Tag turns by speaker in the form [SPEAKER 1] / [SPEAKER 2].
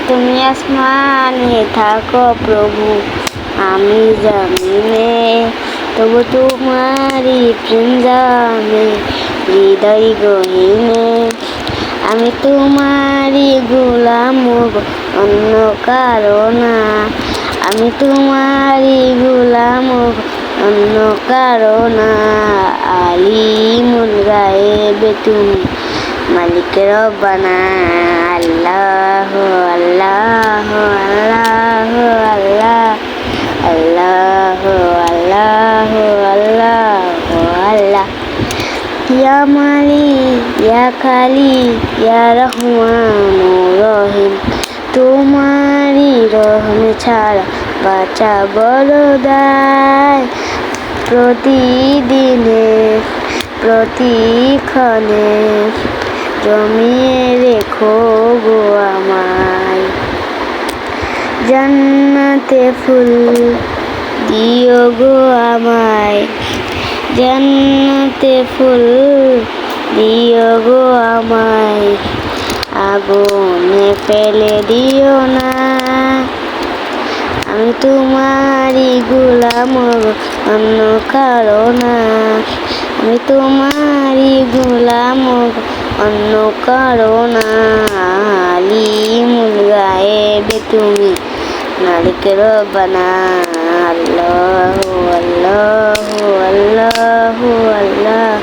[SPEAKER 1] তুমি আসমানে থাকো প্রভু, আমি জমিনে, তবু তোমারই প্রেম জানে হৃদয় গহীনে। আমি তোমারই গোলাম গো, অন্য কারো না। আমি তোমারই গোলাম গো, অন্য কারো না। আলিমুল গায়েবে তুমি, মালিক রব্বানা। আল্লাহ আল্লাহ আল্লাহ আল্লাহ আল্লাহ আল্লাহ আল্লাহ আল্লাহ। ইয়া মালিক ইয়া খালিক ইয়া রহমান রহিম, তোমারই রহম ছাড়া বাঁচা বড় দায়। প্রতিদিনে প্রতিক্ষণে জমিয়ে রেখো গো আমায়। জান্নাতে ফুল দিও গো আমায়, জান্নাতে ফুল দিও গো আমায়। আগুনে ফেলে দিও না, আমি তোমারই গোলাম গো, অন্য কারো না। আমি তোমারই গোলাম গো, অন্য কারো না। আলিমুল গায়েবে তুমি, মালিক রব্বানা। আল্লাহু আল্লাহু আল্লাহু আল্লাহ।